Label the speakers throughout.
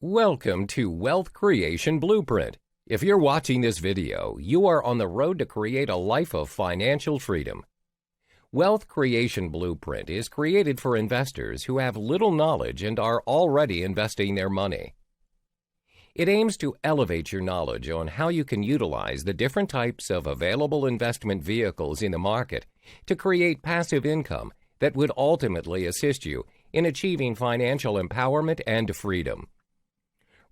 Speaker 1: Welcome to Wealth Creation Blueprint. If you're watching this video, you are on the road to create a life of financial freedom. Wealth Creation Blueprint is created for investors who have little knowledge and are already investing their money. It aims to elevate your knowledge on how you can utilize the different types of available investment vehicles in the market to create passive income that would ultimately assist you in achieving financial empowerment and freedom.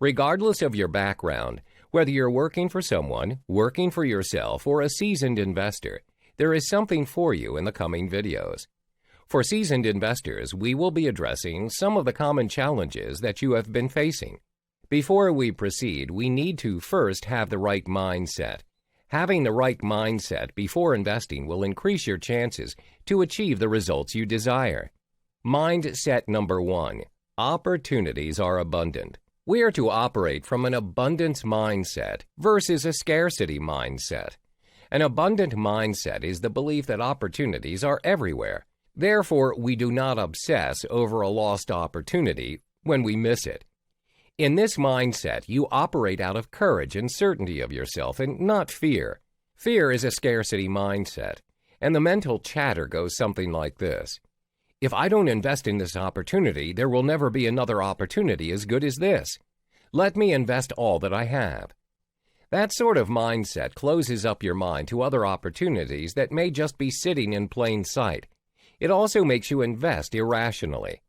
Speaker 1: Regardless of your background, whether you're working for someone, working for yourself, or a seasoned investor, there is something for you in the coming videos. For seasoned investors, we will be addressing some of the common challenges that you have been facing. Before we proceed, we need to first have the right mindset. Having the right mindset before investing will increase your chances to achieve the results you desire. Mindset number 1. Opportunities are abundant. We are to operate from an abundance mindset versus a scarcity mindset. An abundant mindset is the belief that opportunities are everywhere. Therefore, we do not obsess over a lost opportunity when we miss it. In this mindset, you operate out of courage and certainty of yourself and not fear. Fear is a scarcity mindset, and the mental chatter goes something like this. If I don't invest in this opportunity, there will never be another opportunity as good as this. Let me invest all that I have. That sort of mindset closes up your mind to other opportunities that may just be sitting in plain sight. It also makes you invest irrationally.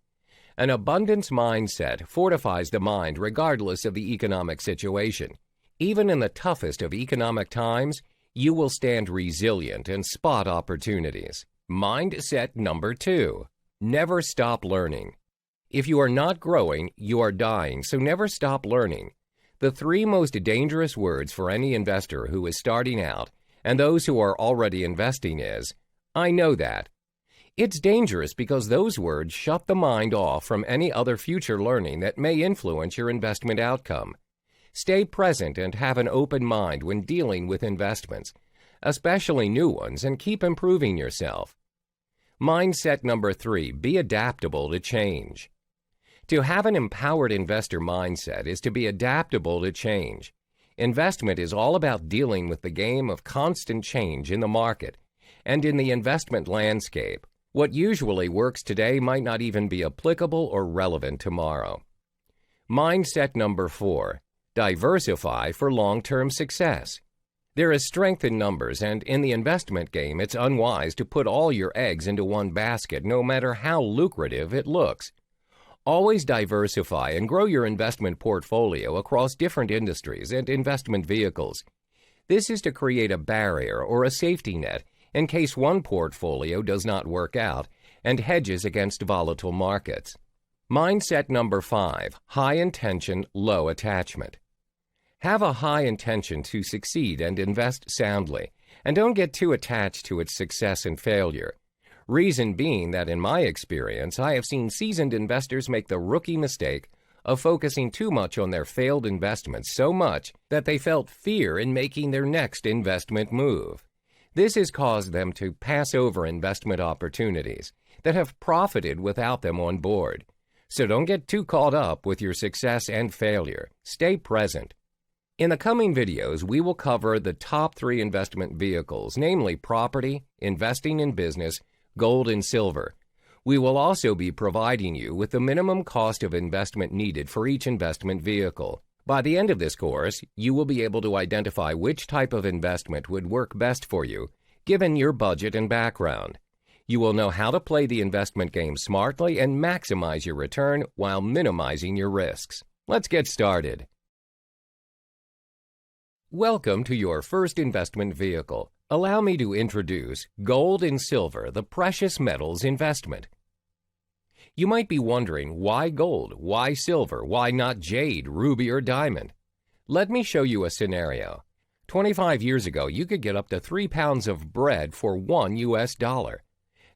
Speaker 1: An abundance mindset fortifies the mind regardless of the economic situation. Even in the toughest of economic times, you will stand resilient and spot opportunities. Mindset number 2. Never stop learning. If you are not growing, you are dying, so never stop learning. The 3 most dangerous words for any investor who is starting out and those who are already investing is, I know that. It's dangerous because those words shut the mind off from any other future learning that may influence your investment outcome. Stay present and have an open mind when dealing with investments, especially new ones, and keep improving yourself. Mindset number 3, be adaptable to change. To have an empowered investor mindset is to be adaptable to change. Investment is all about dealing with the game of constant change in the market and in the investment landscape. What usually works today might not even be applicable or relevant tomorrow. Mindset number 4, diversify for long-term success. There is strength in numbers, and in the investment game, it's unwise to put all your eggs into one basket, no matter how lucrative it looks. Always diversify and grow your investment portfolio across different industries and investment vehicles. This is to create a barrier or a safety net in case one portfolio does not work out and hedges against volatile markets. Mindset number 5, high intention, low attachment. Have a high intention to succeed and invest soundly, and don't get too attached to its success and failure. Reason being that in my experience, I have seen seasoned investors make the rookie mistake of focusing too much on their failed investments so much that they felt fear in making their next investment move. This has caused them to pass over investment opportunities that have profited without them on board. So don't get too caught up with your success and failure. Stay present. In the coming videos, we will cover the top 3 investment vehicles, namely property, investing in business, gold, and silver. We will also be providing you with the minimum cost of investment needed for each investment vehicle. By the end of this course, you will be able to identify which type of investment would work best for you, given your budget and background. You will know how to play the investment game smartly and maximize your return while minimizing your risks. Let's get started. Welcome to your first investment vehicle. Allow me to introduce gold and silver, the precious metals investment. You might be wondering, why gold? Why silver? Why not jade, ruby, or diamond? Let me show you a scenario. 25 years ago, you could get up to 3 pounds of bread for $1.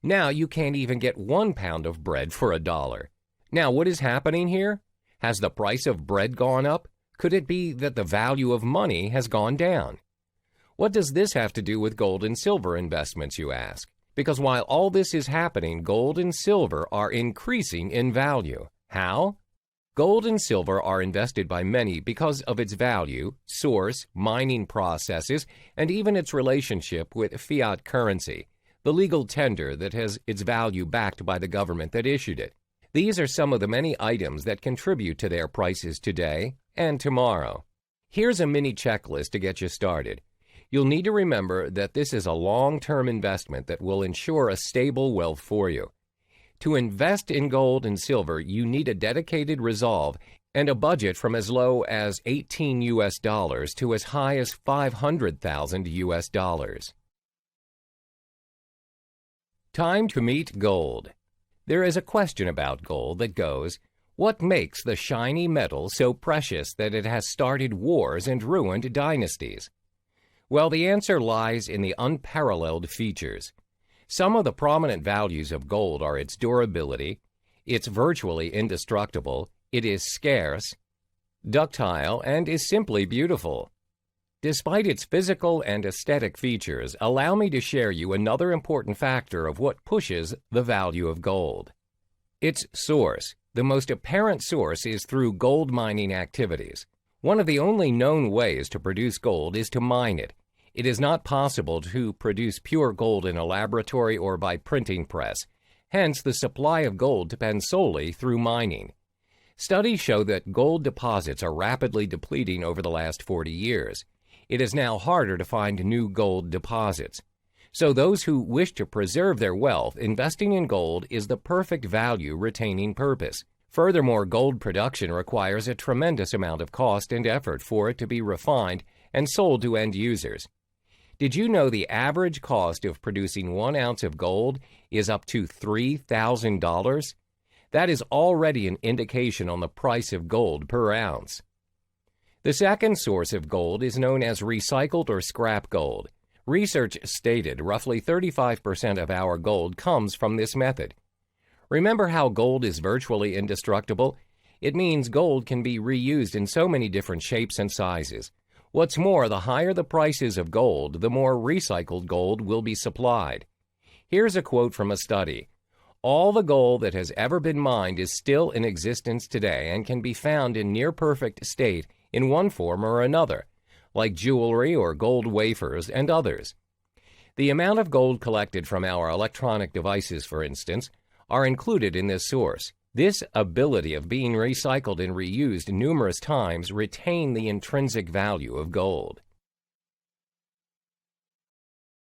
Speaker 1: Now you can't even get 1 pound of bread for $1. Now, what is happening here? Has the price of bread gone up? Could it be that the value of money has gone down? What does this have to do with gold and silver investments, you ask? Because while all this is happening, gold and silver are increasing in value. How? Gold and silver are invested by many because of its value, source, mining processes, and even its relationship with fiat currency, the legal tender that has its value backed by the government that issued it. These are some of the many items that contribute to their prices today and tomorrow. Here's a mini checklist to get you started. You'll need to remember that this is a long-term investment that will ensure a stable wealth for you. To invest in gold and silver, you need a dedicated resolve and a budget from as low as $18 to as high as $500,000. Time to meet gold. There is a question about gold that goes, what makes the shiny metal so precious that it has started wars and ruined dynasties? Well, the answer lies in the unparalleled features. Some of the prominent values of gold are its durability, it's virtually indestructible, it is scarce, ductile, and is simply beautiful. Despite its physical and aesthetic features, allow me to share you another important factor of what pushes the value of gold. Its source. The most apparent source is through gold mining activities. One of the only known ways to produce gold is to mine it. It is not possible to produce pure gold in a laboratory or by printing press. Hence, the supply of gold depends solely through mining. Studies show that gold deposits are rapidly depleting over the last 40 years. It is now harder to find new gold deposits. So those who wish to preserve their wealth, investing in gold is the perfect value-retaining purpose. Furthermore, gold production requires a tremendous amount of cost and effort for it to be refined and sold to end users. Did you know the average cost of producing 1 ounce of gold is up to $3,000? That is already an indication on the price of gold per ounce. The second source of gold is known as recycled or scrap gold. Research stated roughly 35% of our gold comes from this method. Remember how gold is virtually indestructible? It means gold can be reused in so many different shapes and sizes. What's more, the higher the prices of gold, the more recycled gold will be supplied. Here's a quote from a study. All the gold that has ever been mined is still in existence today and can be found in near-perfect state in one form or another, like jewelry or gold wafers and others. The amount of gold collected from our electronic devices, for instance, are included in this source. This ability of being recycled and reused numerous times retain the intrinsic value of gold.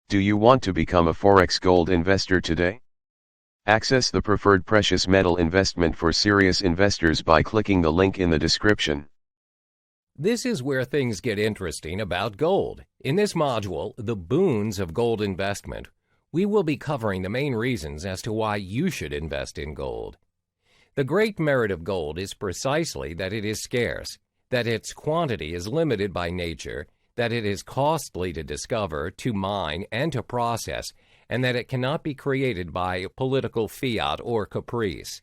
Speaker 2: Do you want to become a Forex gold investor today? Access the preferred precious metal investment for serious investors by clicking the link in the description.
Speaker 1: This is where things get interesting about gold. In this module, The Boons of Gold Investment, we will be covering the main reasons as to why you should invest in gold. The great merit of gold is precisely that it is scarce, that its quantity is limited by nature, that it is costly to discover, to mine, and to process, and that it cannot be created by political fiat or caprice.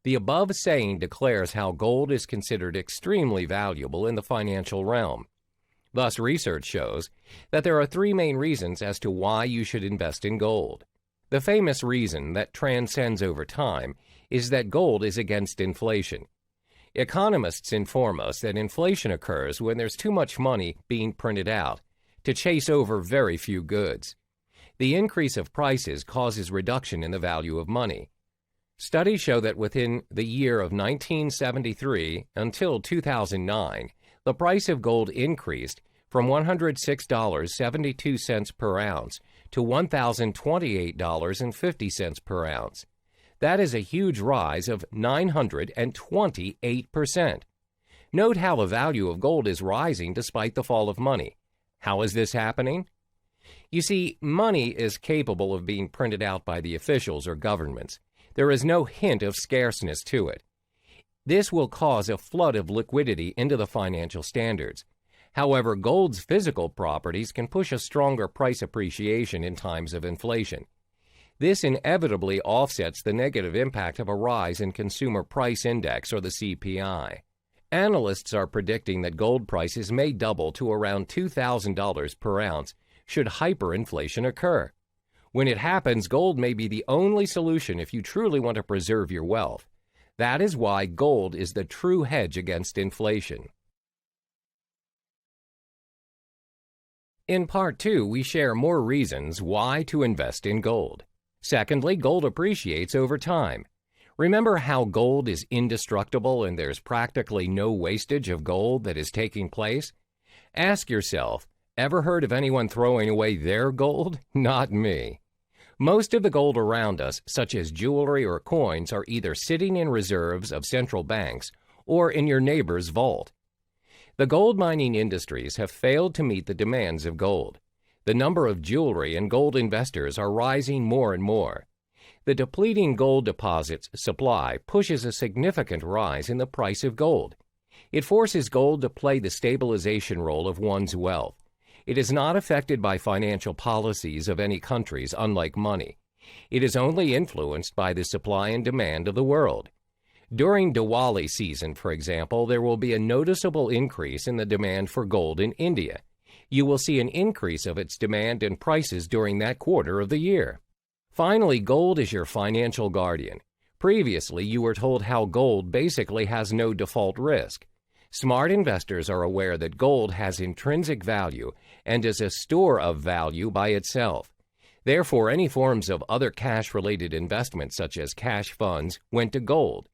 Speaker 1: The above saying declares how gold is considered extremely valuable in the financial realm. Thus, research shows that there are 3 main reasons as to why you should invest in gold. The famous reason that transcends over time is that gold is against inflation. Economists inform us that inflation occurs when there's too much money being printed out to chase over very few goods. The increase of prices causes reduction in the value of money. Studies show that within the year of 1973 until 2009, the price of gold increased from $106.72 per ounce to $1,028.50 per ounce. That is a huge rise of 928%. Note how the value of gold is rising despite the fall of money. How is this happening? You see, money is capable of being printed out by the officials or governments. There is no hint of scarceness to it. This will cause a flood of liquidity into the financial standards. However, gold's physical properties can push a stronger price appreciation in times of inflation. This inevitably offsets the negative impact of a rise in Consumer Price Index, or the CPI. Analysts are predicting that gold prices may double to around $2,000 per ounce should hyperinflation occur. When it happens, gold may be the only solution if you truly want to preserve your wealth. That is why gold is the true hedge against inflation. In Part 2, we share more reasons why to invest in gold. Secondly, gold appreciates over time. Remember how gold is indestructible and there's practically no wastage of gold that is taking place? Ask yourself, ever heard of anyone throwing away their gold? Not me. Most of the gold around us, such as jewelry or coins, are either sitting in reserves of central banks or in your neighbor's vault. The gold mining industries have failed to meet the demands of gold. The number of jewelry and gold investors are rising more and more. The depleting gold deposits supply pushes a significant rise in the price of gold. It forces gold to play the stabilization role of one's wealth. It is not affected by financial policies of any countries, unlike money. It is only influenced by the supply and demand of the world. During Diwali season, for example, there will be a noticeable increase in the demand for gold in India. You will see an increase of its demand and prices during that quarter of the year. Finally, gold is your financial guardian. Previously, you were told how gold basically has no default risk. Smart investors are aware that gold has intrinsic value and is a store of value by itself. Therefore, any forms of other cash-related investments, such as cash funds, went to gold.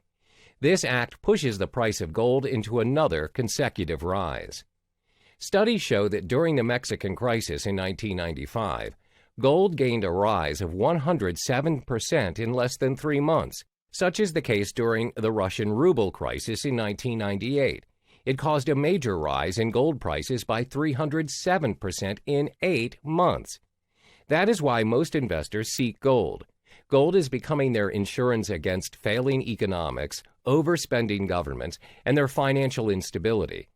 Speaker 1: This act pushes the price of gold into another consecutive rise. Studies show that during the Mexican crisis in 1995, gold gained a rise of 107% in less than 3 months. Such is the case during the Russian ruble crisis in 1998. It caused a major rise in gold prices by 307% in 8 months. That is why most investors seek gold. Gold is becoming their insurance against failing economics, overspending governments, and their financial instability.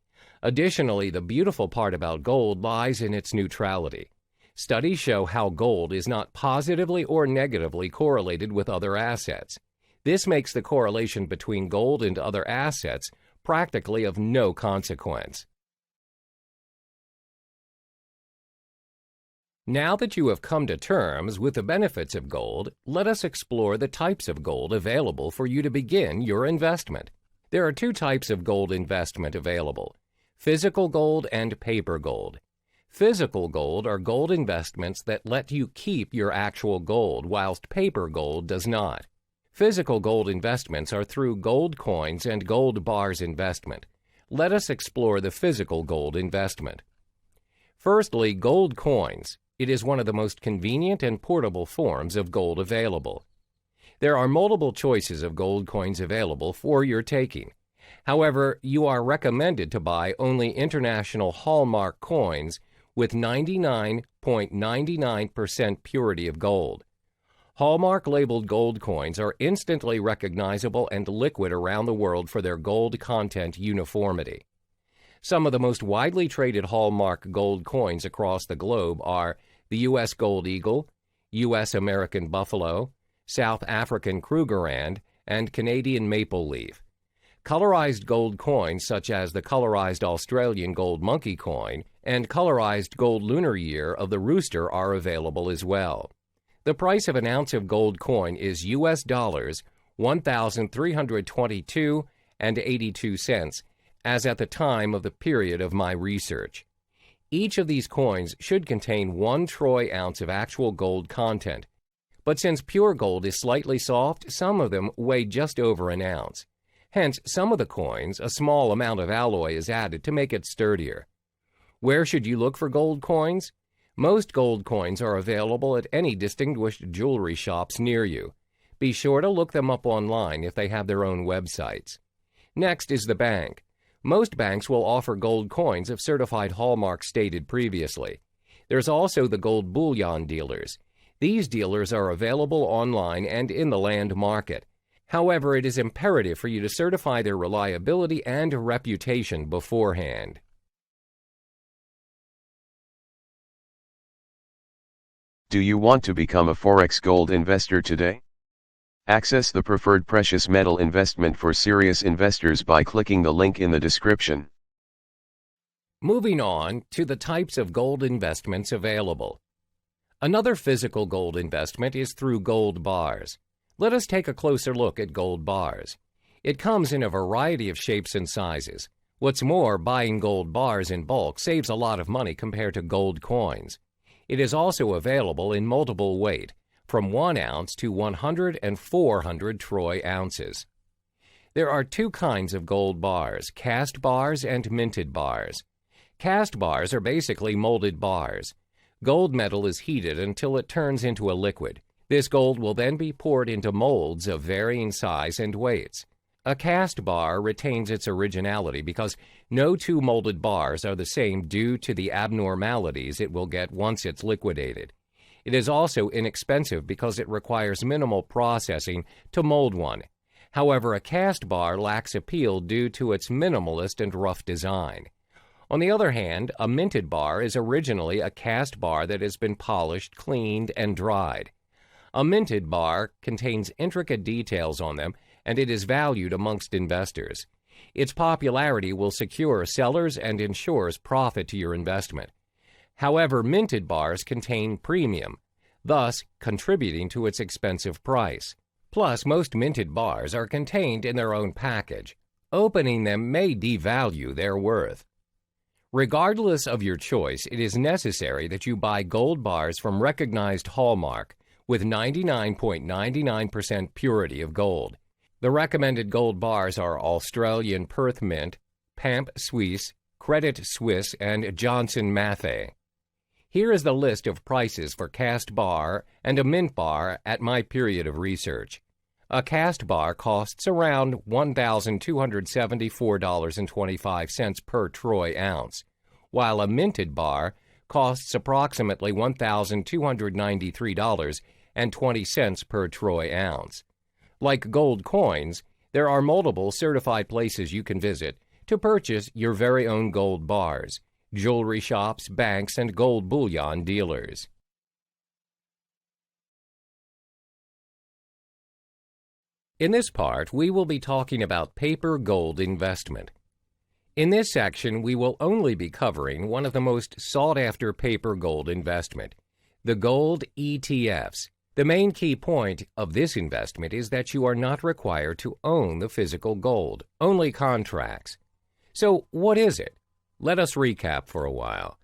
Speaker 1: Additionally, the beautiful part about gold lies in its neutrality. Studies show how gold is not positively or negatively correlated with other assets. This makes the correlation between gold and other assets practically of no consequence. Now that you have come to terms with the benefits of gold, let us explore the types of gold available for you to begin your investment. There are 2 types of gold investment available: physical gold and paper gold. Physical gold are gold investments that let you keep your actual gold, whilst paper gold does not. Physical gold investments are through gold coins and gold bars investment. Let us explore the physical gold investment. Firstly, gold coins. It is one of the most convenient and portable forms of gold available. There are multiple choices of gold coins available for your taking. However, you are recommended to buy only international hallmark coins with 99.99% purity of gold. Hallmark labeled gold coins are instantly recognizable and liquid around the world for their gold content uniformity. Some of the most widely traded hallmark gold coins across the globe are the U.S. Gold Eagle, U.S. American Buffalo, South African Krugerrand, and Canadian Maple Leaf. Colorized gold coins such as the colorized Australian Gold Monkey coin and colorized gold lunar year of the rooster are available as well. The price of an ounce of gold coin is U.S. dollars 1,322.82 as at the time of the period of my research. Each of these coins should contain 1 troy ounce of actual gold content, but since pure gold is slightly soft, some of them weigh just over an ounce. Hence, some of the coins, a small amount of alloy is added to make it sturdier. Where should you look for gold coins? Most gold coins are available at any distinguished jewelry shops near you. Be sure to look them up online if they have their own websites. Next is the bank. Most banks will offer gold coins of certified hallmark stated previously. There's also the gold bullion dealers. These dealers are available online and in the land market. However, it is imperative for you to certify their reliability and reputation beforehand.
Speaker 2: Do you want to become a Forex gold investor today? Access the preferred precious metal investment for serious investors by clicking the link in the description.
Speaker 1: Moving on to the types of gold investments available. Another physical gold investment is through gold bars. Let us take a closer look at gold bars. It comes in a variety of shapes and sizes. What's more, buying gold bars in bulk saves a lot of money compared to gold coins. It is also available in multiple weight, from 1 ounce to 100 and 400 troy ounces. There are 2 kinds of gold bars, cast bars and minted bars. Cast bars are basically molded bars. Gold metal is heated until it turns into a liquid. This gold will then be poured into molds of varying size and weights. A cast bar retains its originality because no 2 molded bars are the same due to the abnormalities it will get once it's liquidated. It is also inexpensive because it requires minimal processing to mold one. However, a cast bar lacks appeal due to its minimalist and rough design. On the other hand, a minted bar is originally a cast bar that has been polished, cleaned, and dried. A minted bar contains intricate details on them, and it is valued amongst investors. Its popularity will secure sellers and insurers profit to your investment. However, minted bars contain premium, thus contributing to its expensive price. Plus, most minted bars are contained in their own package. Opening them may devalue their worth. Regardless of your choice, it is necessary that you buy gold bars from recognized hallmark with 99.99% purity of gold. The recommended gold bars are Australian Perth Mint, Pamp Suisse, Credit Suisse, and Johnson Matthey. Here is the list of prices for cast bar and a mint bar at my period of research. A cast bar costs around $1,274.25 per troy ounce, while a minted bar costs approximately $1,293.20 per troy ounce. Like gold coins, there are multiple certified places you can visit to purchase your very own gold bars: jewelry shops, banks, and gold bullion dealers. In this part, we will be talking about paper gold investment. In this section, we will only be covering one of the most sought-after paper gold investment, the gold ETFs. The main key point of this investment is that you are not required to own the physical gold, only contracts. So, what is it? Let us recap for a while.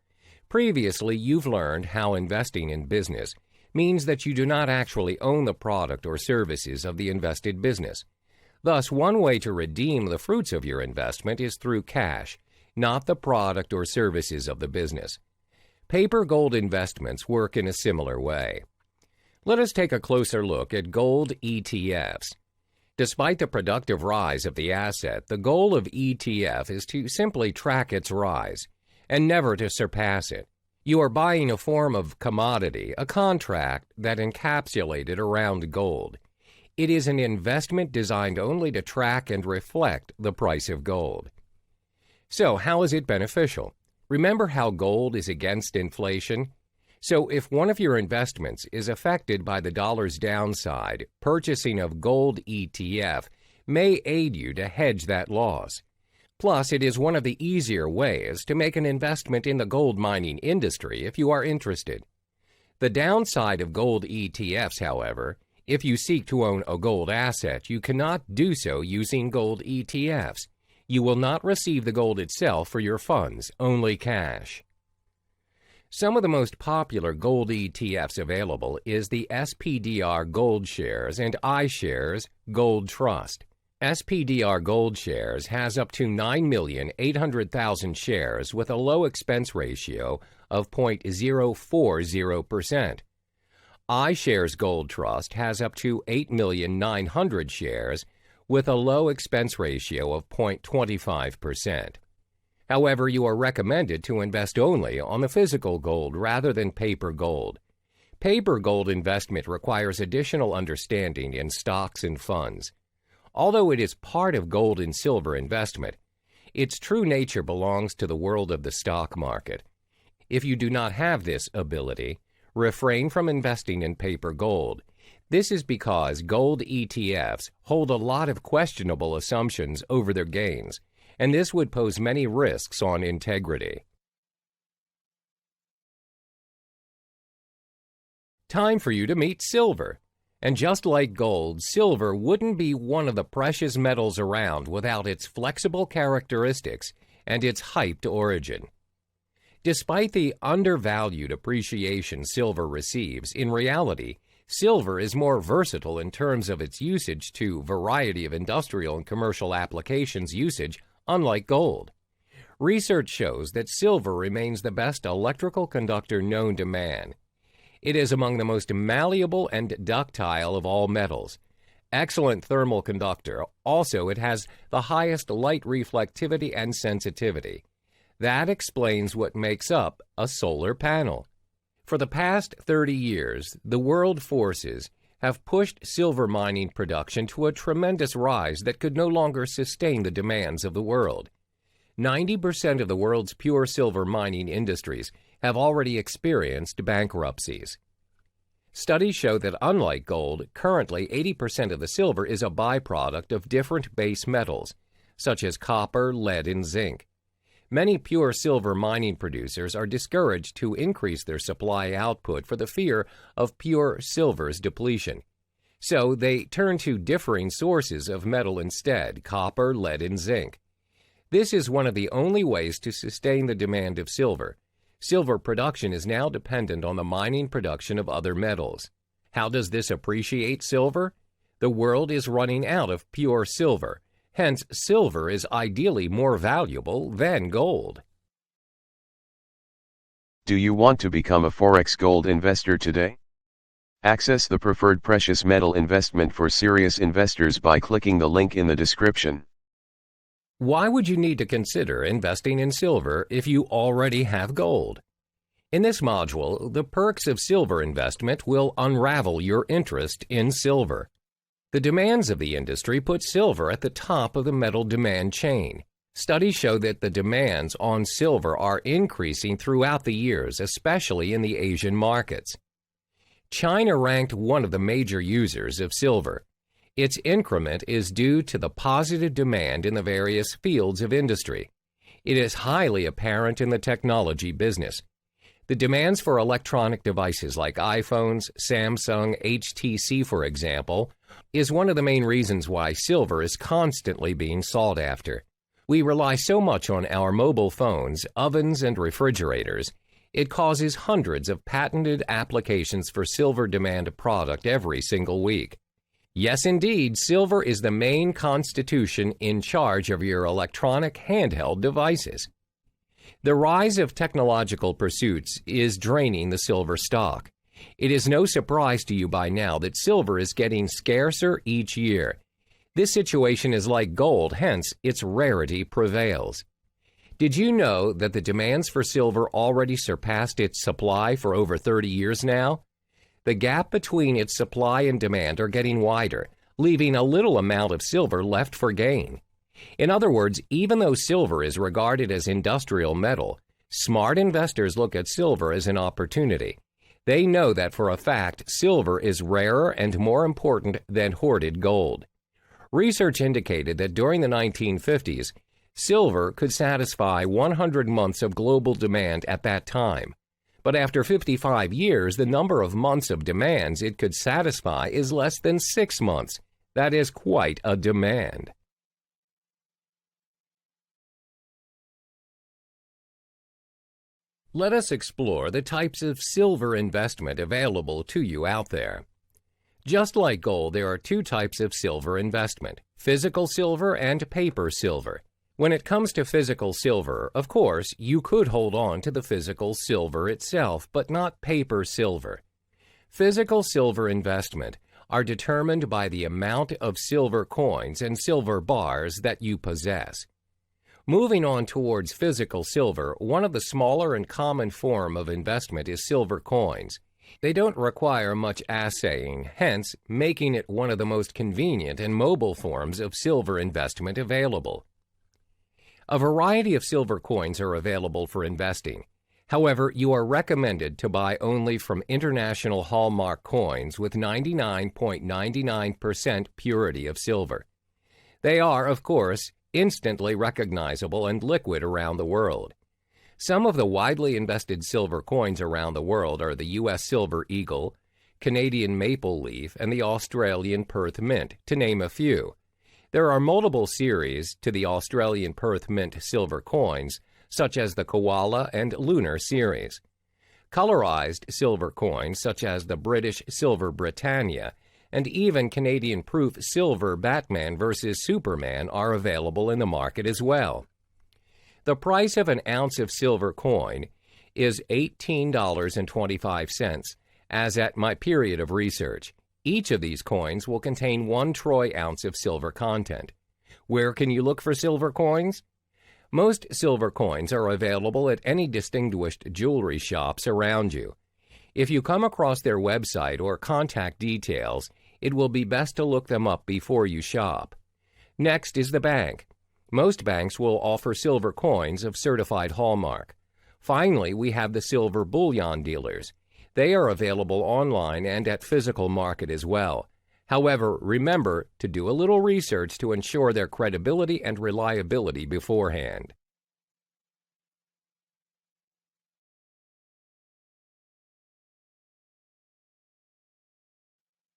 Speaker 1: Previously, you've learned how investing in business means that you do not actually own the product or services of the invested business. Thus, one way to redeem the fruits of your investment is through cash, not the product or services of the business. Paper gold investments work in a similar way. Let us take a closer look at gold ETFs. Despite the productive rise of the asset, the goal of ETF is to simply track its rise and never to surpass it. You are buying a form of commodity, a contract that encapsulated around gold. It is an investment designed only to track and reflect the price of gold. So, how is it beneficial? Remember how gold is against inflation? So, if one of your investments is affected by the dollar's downside, purchasing of gold ETF may aid you to hedge that loss. Plus, it is one of the easier ways to make an investment in the gold mining industry if you are interested. The downside of gold ETFs, however, if you seek to own a gold asset, you cannot do so using gold ETFs. You will not receive the gold itself for your funds, only cash. Some of the most popular gold ETFs available is the SPDR Gold Shares and iShares Gold Trust. SPDR Gold Shares has up to 9,800,000 shares with a low expense ratio of 0.040%. iShares Gold Trust has up to 8,900,000 shares with a low expense ratio of 0.25%. However, you are recommended to invest only on the physical gold rather than paper gold. Paper gold investment requires additional understanding in stocks and funds. Although it is part of gold and silver investment, its true nature belongs to the world of the stock market. If you do not have this ability, refrain from investing in paper gold. This is because gold ETFs hold a lot of questionable assumptions over their gains, and this would pose many risks on integrity. Time for you to meet silver. And just like gold, silver wouldn't be one of the precious metals around without its flexible characteristics and its hyped origin. Despite the undervalued appreciation silver receives, in reality, silver is more versatile in terms of its usage to a variety of industrial and commercial applications usage, unlike gold. Research shows that silver remains the best electrical conductor known to man. It is among the most malleable and ductile of all metals. Excellent thermal conductor. Also, it has the highest light reflectivity and sensitivity. That explains what makes up a solar panel. For the past 30 years, the world forces have pushed silver mining production to a tremendous rise that could no longer sustain the demands of the world. 90% of the world's pure silver mining industries have already experienced bankruptcies. Studies show that unlike gold, currently 80% of the silver is a byproduct of different base metals, such as copper, lead, and zinc. Many pure silver mining producers are discouraged to increase their supply output for the fear of pure silver's depletion. So they turn to differing sources of metal instead, copper, lead, and zinc. This is one of the only ways to sustain the demand of silver. Silver production is now dependent on the mining production of other metals. How does this appreciate silver? The world is running out of pure silver. Hence, silver is ideally more valuable than gold.
Speaker 2: Do you want to become a Forex gold investor today? Access the preferred precious metal investment for serious investors by clicking the link in the description.
Speaker 1: Why would you need to consider investing in silver if you already have gold? In this module, the perks of silver investment will unravel your interest in silver. The demands of the industry put silver at the top of the metal demand chain. Studies show that the demands on silver are increasing throughout the years, especially in the Asian markets. China ranked one of the major users of silver. Its increment is due to the positive demand in the various fields of industry. It is highly apparent in the technology business. The demands for electronic devices like iPhones, Samsung, HTC, for example, is one of the main reasons why silver is constantly being sought after. We rely so much on our mobile phones, ovens, and refrigerators, it causes hundreds of patented applications for silver demand product every single week. Yes, indeed, silver is the main constitution in charge of your electronic handheld devices. The rise of technological pursuits is draining the silver stock. It is no surprise to you by now that silver is getting scarcer each year. This situation is like gold, hence its rarity prevails. Did you know that the demands for silver already surpassed its supply for over 30 years now? The gap between its supply and demand are getting wider, leaving a little amount of silver left for gain. In other words, even though silver is regarded as industrial metal, smart investors look at silver as an opportunity. They know that for a fact silver is rarer and more important than hoarded gold. Research indicated that during the 1950s, silver could satisfy 100 months of global demand at that time. But after 55 years, the number of months of demands it could satisfy is less than 6 months. That is quite a demand. Let us explore the types of silver investment available to you out there. Just like gold, there are two types of silver investment: physical silver and paper silver. When it comes to physical silver, of course, you could hold on to the physical silver itself, but not paper silver. Physical silver investment are determined by the amount of silver coins and silver bars that you possess. Moving on towards physical silver, one of the smaller and common form of investment is silver coins. They don't require much assaying, hence making it one of the most convenient and mobile forms of silver investment available. A variety of silver coins are available for investing. However, you are recommended to buy only from international hallmark coins with 99.99% purity of silver. They are, of course, instantly recognizable and liquid around the world. Some of the widely invested silver coins around the world are the U.S. Silver Eagle, Canadian maple leaf, and the Australian Perth mint, to name a few. There are multiple series to the Australian Perth mint silver coins, such as the Koala and Lunar series. Colorized silver coins, such as the British Silver Britannia, and even Canadian proof silver Batman vs. Superman are available in the market as well. The price of an ounce of silver coin is $18.25, as at my period of research. Each of these coins will contain 1 troy ounce of silver content. Where can you look for silver coins? Most silver coins are available at any distinguished jewelry shops around you. If you come across their website or contact details, it will be best to look them up before you shop. Next is the bank. Most banks will offer silver coins of certified hallmark. Finally, we have the silver bullion dealers. They are available online and at physical market as well. However, remember to do a little research to ensure their credibility and reliability beforehand.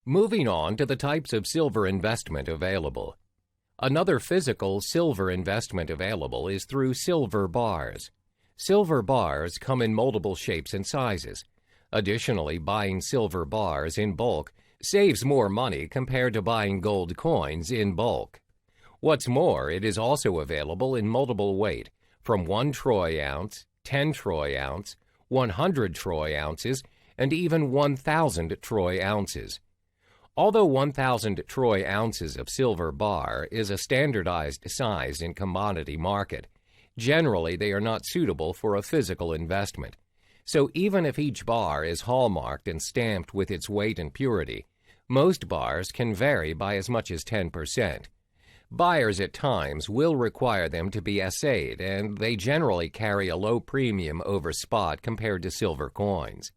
Speaker 1: Moving on to the types of silver investment available. Another physical silver investment available is through silver bars. Silver bars come in multiple shapes and sizes. Additionally, buying silver bars in bulk saves more money compared to buying gold coins in bulk. What's more, it is also available in multiple weight, from 1 troy ounce, 10 troy ounce, 100 troy ounces, and even 1,000 troy ounces. Although 1,000 troy ounces of silver bar is a standardized size in commodity market, generally they are not suitable for a physical investment. So even if each bar is hallmarked and stamped with its weight and purity, most bars can vary by as much as 10%. Buyers at times will require them to be assayed, and they generally carry a low premium over spot compared to silver coins.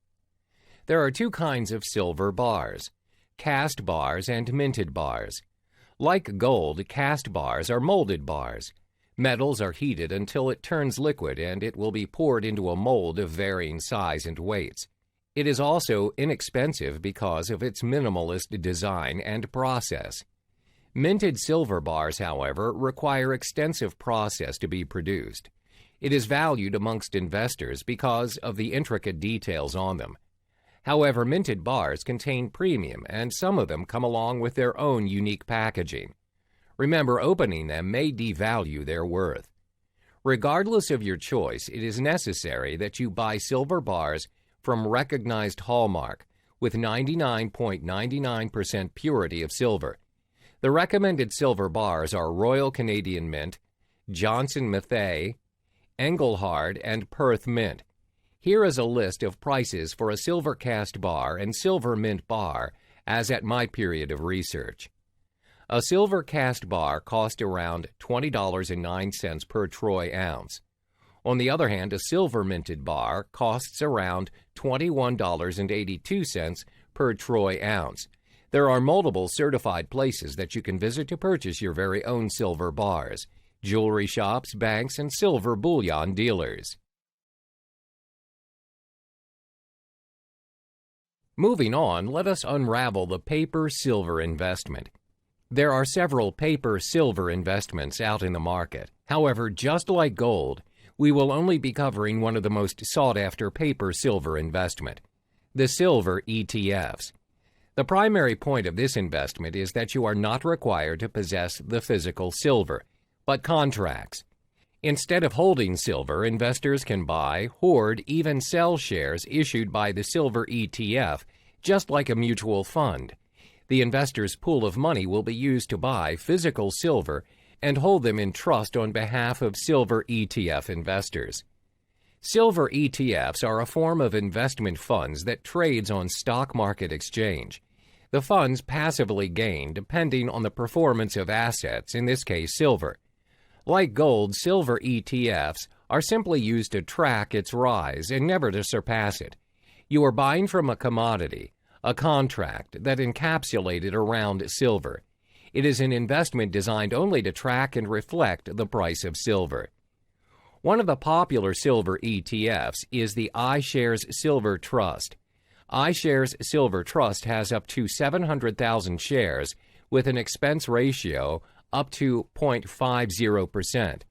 Speaker 1: There are 2 kinds of silver bars: cast bars and minted bars. Like gold, cast bars are molded bars. Metals are heated until it turns liquid, and it will be poured into a mold of varying size and weights. It is also inexpensive because of its minimalist design and process. Minted silver bars, however, require extensive process to be produced. It is valued amongst investors because of the intricate details on them. However, minted bars contain premium, and some of them come along with their own unique packaging. Remember, opening them may devalue their worth. Regardless of your choice, it is necessary that you buy silver bars from recognized hallmark with 99.99% purity of silver. The recommended silver bars are Royal Canadian Mint, Johnson Matthey, Engelhard, and Perth Mint. Here is a list of prices for a silver cast bar and silver mint bar as at my period of research. A silver cast bar cost around $20.09 per troy ounce. On the other hand, a silver minted bar costs around $21.82 per troy ounce. There are multiple certified places that you can visit to purchase your very own silver bars: jewelry shops, banks, and silver bullion dealers. Moving on, let us unravel the paper silver investment. There are several paper silver investments out in the market. However, just like gold, we will only be covering one of the most sought-after paper silver investment, the silver ETFs. The primary point of this investment is that you are not required to possess the physical silver, but contracts. Instead of holding silver, investors can buy, hoard, even sell shares issued by the silver ETF, just like a mutual fund. The investor's pool of money will be used to buy physical silver and hold them in trust on behalf of silver ETF investors. Silver ETFs are a form of investment funds that trades on stock market exchange. The funds passively gain depending on the performance of assets, in this case silver. Like gold, silver ETFs are simply used to track its rise and never to surpass it. You are buying from a commodity, a contract that encapsulated around silver. It is an investment designed only to track and reflect the price of silver. One of the popular silver ETFs is the iShares Silver Trust. iShares Silver Trust has up to 700,000 shares with an expense ratio up to 0.50%.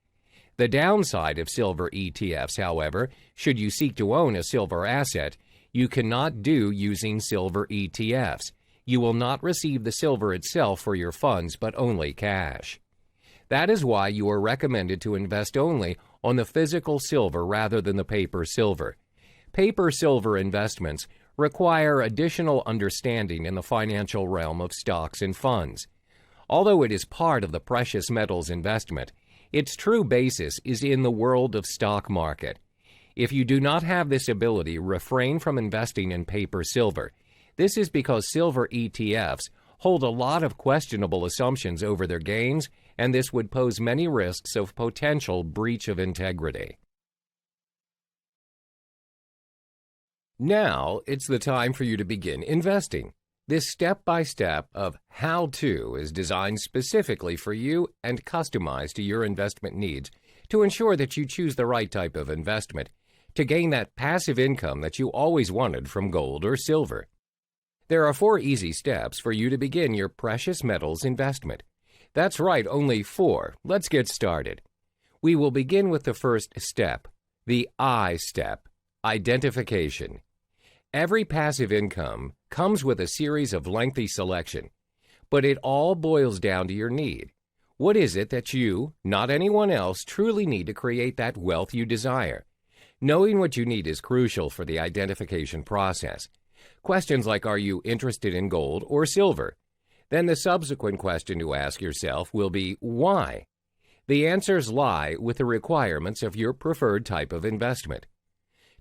Speaker 1: The downside of silver ETFs, however, should you seek to own a silver asset, you cannot do using silver ETFs. You will not receive the silver itself for your funds, but only cash. That is why you are recommended to invest only on the physical silver rather than the paper silver. Paper silver investments require additional understanding in the financial realm of stocks and funds. Although it is part of the precious metals investment, its true basis is in the world of stock market. If you do not have this ability, refrain from investing in paper silver. This is because silver ETFs hold a lot of questionable assumptions over their gains, and this would pose many risks of potential breach of integrity. Now, it's the time for you to begin investing. This step-by-step of how-to is designed specifically for you and customized to your investment needs to ensure that you choose the right type of investment to gain that passive income that you always wanted from gold or silver. There are 4 easy steps for you to begin your precious metals investment. That's right, only 4. Let's get started. We will begin with the first step, the I step, identification. Every passive income comes with a series of lengthy selection, but it all boils down to your need. What is it that you, not anyone else, truly need to create that wealth you desire? Knowing what you need is crucial for the identification process. Questions like, are you interested in gold or silver? Then the subsequent question to ask yourself will be, why? The answers lie with the requirements of your preferred type of investment.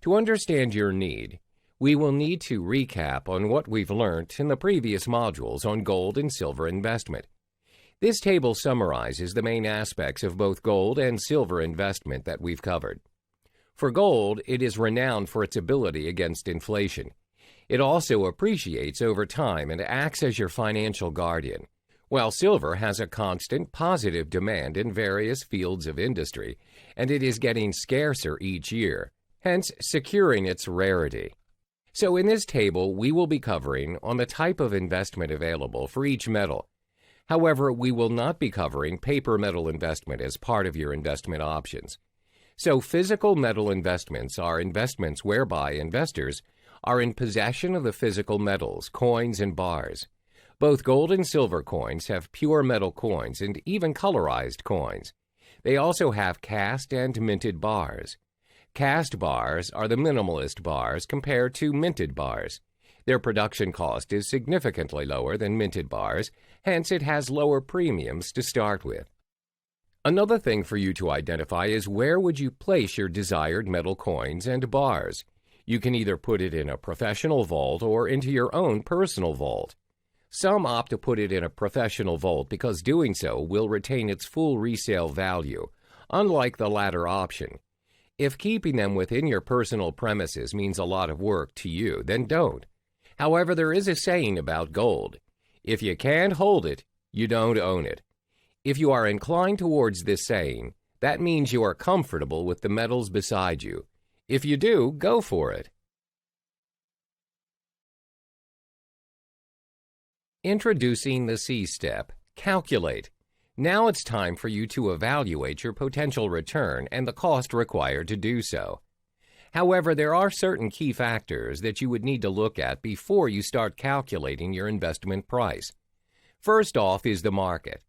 Speaker 1: To understand your need, we will need to recap on what we've learned in the previous modules on gold and silver investment. This table summarizes the main aspects of both gold and silver investment that we've covered. For gold, it is renowned for its ability against inflation. It also appreciates over time and acts as your financial guardian, while silver has a constant positive demand in various fields of industry, and it is getting scarcer each year, hence securing its rarity. So in this table, we will be covering on the type of investment available for each metal. However, we will not be covering paper metal investment as part of your investment options. So physical metal investments are investments whereby investors are in possession of the physical metals, coins, and bars. Both gold and silver coins have pure metal coins and even colorized coins. They also have cast and minted bars. Cast bars are the minimalist bars compared to minted bars. Their production cost is significantly lower than minted bars, hence it has lower premiums to start with. Another thing for you to identify is where would you place your desired metal coins and bars. You can either put it in a professional vault or into your own personal vault. Some opt to put it in a professional vault because doing so will retain its full resale value, unlike the latter option. If keeping them within your personal premises means a lot of work to you, then don't. However, there is a saying about gold. If you can't hold it, you don't own it. If you are inclined towards this saying, that means you are comfortable with the metals beside you. If you do, go for it. Introducing the C step, calculate. Now it's time for you to evaluate your potential return and the cost required to do so. However, there are certain key factors that you would need to look at before you start calculating your investment price. First off is the market.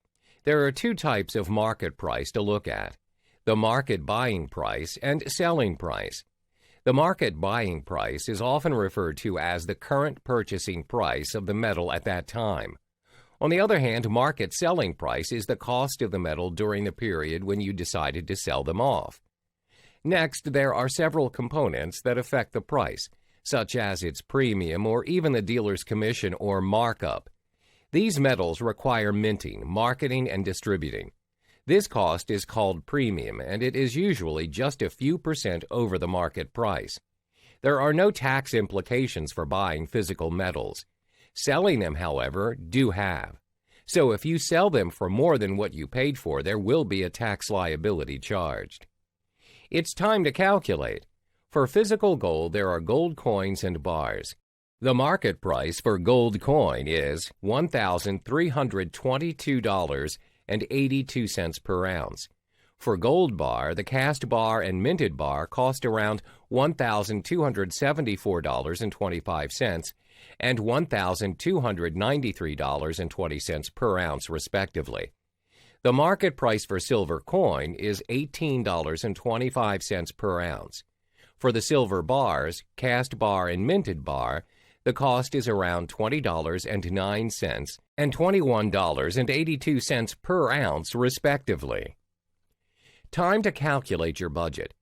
Speaker 1: There are 2 types of market price to look at: the market buying price and selling price. The market buying price is often referred to as the current purchasing price of the metal at that time. On the other hand, market selling price is the cost of the metal during the period when you decided to sell them off. Next, there are several components that affect the price, such as its premium or even the dealer's commission or markup. These metals require minting, marketing, and distributing. This cost is called premium, and it is usually just a few % over the market price. There are no tax implications for buying physical metals. Selling them, however, do have. So if you sell them for more than what you paid for, there will be a tax liability charged. It's time to calculate. For physical gold, there are gold coins and bars. The market price for gold coin is $1,322.82 per ounce. For gold bar, the cast bar and minted bar cost around $1,274.25 and $1,293.20 per ounce, respectively. The market price for silver coin is $18.25 per ounce. For the silver bars, cast bar and minted bar, the cost is around $20.09 and $21.82 per ounce, respectively. Time to calculate your budget.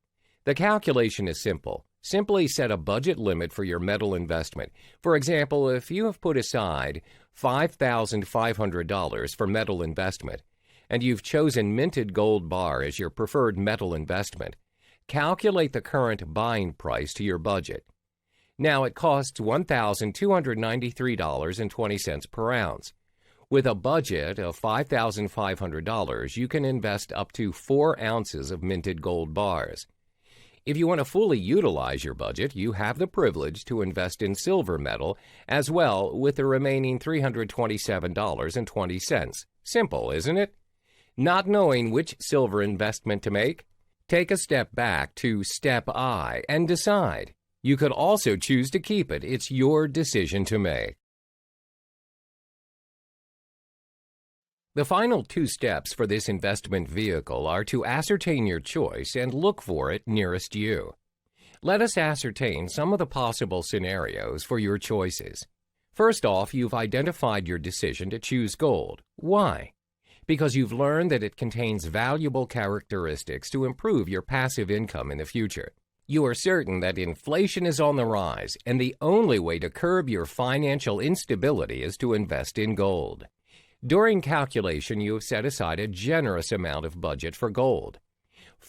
Speaker 1: The calculation is simple. Simply set a budget limit for your metal investment. For example, if you have put aside $5,500 for metal investment, and you've chosen minted gold bar as your preferred metal investment, calculate the current buying price to your budget. Now it costs $1,293.20 per ounce. With a budget of $5,500, you can invest up to 4 ounces of minted gold bars. If you want to fully utilize your budget, you have the privilege to invest in silver metal as well with the remaining $327.20. Simple, isn't it? Not knowing which silver investment to make? Take a step back to step I and decide. You could also choose to keep it. It's your decision to make. The final 2 steps for this investment vehicle are to ascertain your choice and look for it nearest you. Let us ascertain some of the possible scenarios for your choices. First off, you've identified your decision to choose gold. Why? Because you've learned that it contains valuable characteristics to improve your passive income in the future. You are certain that inflation is on the rise, and the only way to curb your financial instability is to invest in gold. During calculation, you have set aside a generous amount of budget for gold,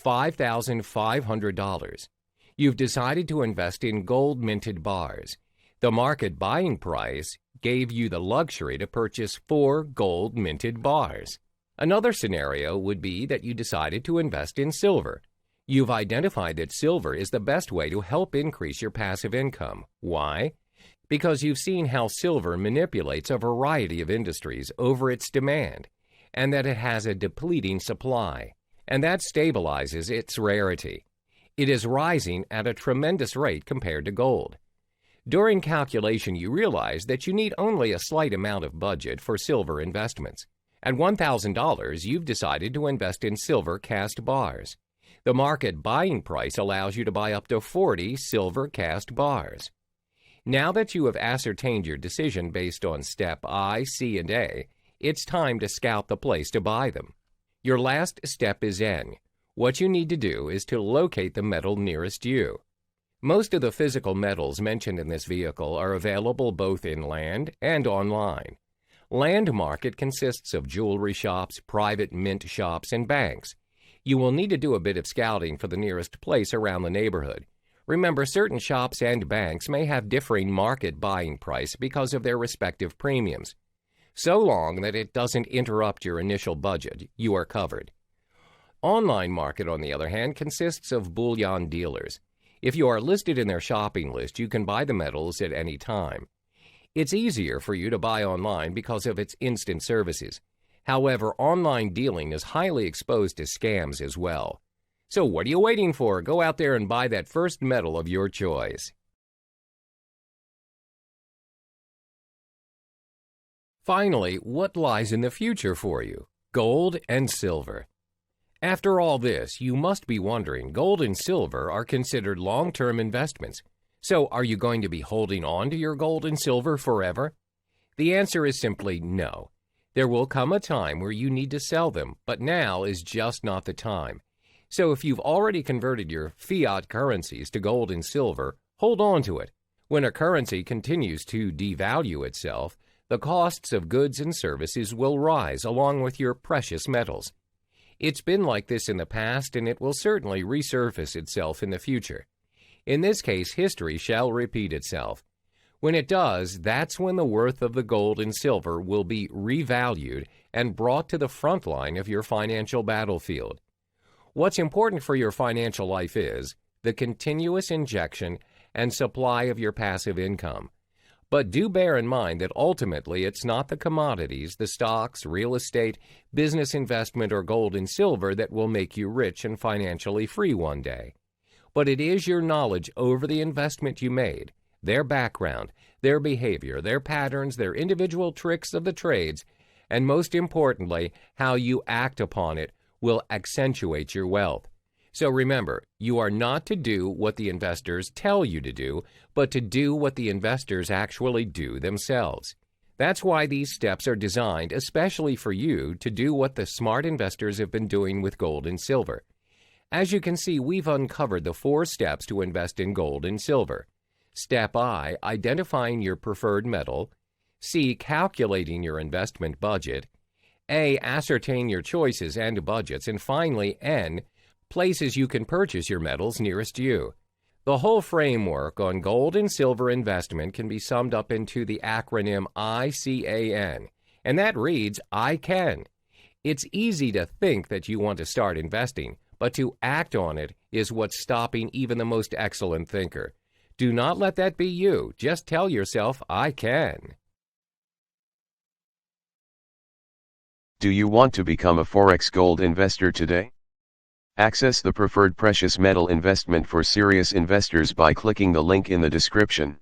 Speaker 1: $5,500. You've decided to invest in gold-minted bars. The market buying price gave you the luxury to purchase 4 gold-minted bars. Another scenario would be that you decided to invest in silver. You've identified that silver is the best way to help increase your passive income. Why? Because you've seen how silver manipulates a variety of industries over its demand, and that it has a depleting supply, and that stabilizes its rarity. It is rising at a tremendous rate compared to gold. During calculation, you realize that you need only a slight amount of budget for silver investments. At $1,000, you've decided to invest in silver cast bars. The market buying price allows you to buy up to 40 silver cast bars. Now that you have ascertained your decision based on step I, C, and A, it's time to scout the place to buy them. Your last step is N. What you need to do is to locate the metal nearest you. Most of the physical metals mentioned in this vehicle are available both in land and online. Land market consists of jewelry shops, private mint shops, and banks. You will need to do a bit of scouting for the nearest place around the neighborhood. Remember, certain shops and banks may have differing market buying price because of their respective premiums. So long that it doesn't interrupt your initial budget, you are covered. Online market, on the other hand, consists of bullion dealers. If you are listed in their shopping list, you can buy the metals at any time. It's easier for you to buy online because of its instant services. However, online dealing is highly exposed to scams as well. So what are you waiting for? Go out there and buy that first metal of your choice. Finally, what lies in the future for you? Gold and silver. After all this, you must be wondering, gold and silver are considered long-term investments. So are you going to be holding on to your gold and silver forever? The answer is simply no. There will come a time where you need to sell them, but now is just not the time. So if you've already converted your fiat currencies to gold and silver, hold on to it. When a currency continues to devalue itself, the costs of goods and services will rise along with your precious metals. It's been like this in the past, and it will certainly resurface itself in the future. In this case, history shall repeat itself. When it does, that's when the worth of the gold and silver will be revalued and brought to the front line of your financial battlefield. What's important for your financial life is the continuous injection and supply of your passive income. But do bear in mind that ultimately it's not the commodities, the stocks, real estate, business investment, or gold and silver that will make you rich and financially free one day. But it is your knowledge over the investment you made, their background, their behavior, their patterns, their individual tricks of the trades, and most importantly, how you act upon it will accentuate your wealth. So remember, you are not to do what the investors tell you to do, but to do what the investors actually do themselves. That's why these steps are designed especially for you to do what the smart investors have been doing with gold and silver. As you can see, we've uncovered the 4 steps to invest in gold and silver. Step I, identifying your preferred metal. C, calculating your investment budget. A, ascertain your choices and budgets. And finally, N, places you can purchase your metals nearest you. The whole framework on gold and silver investment can be summed up into the acronym ICAN, and that reads, I can. It's easy to think that you want to start investing, but to act on it is what's stopping even the most excellent thinker. Do not let that be you. Just tell yourself, I can.
Speaker 2: Do you want to become a Forex gold investor today? Access the preferred precious metal investment for serious investors by clicking the link in the description.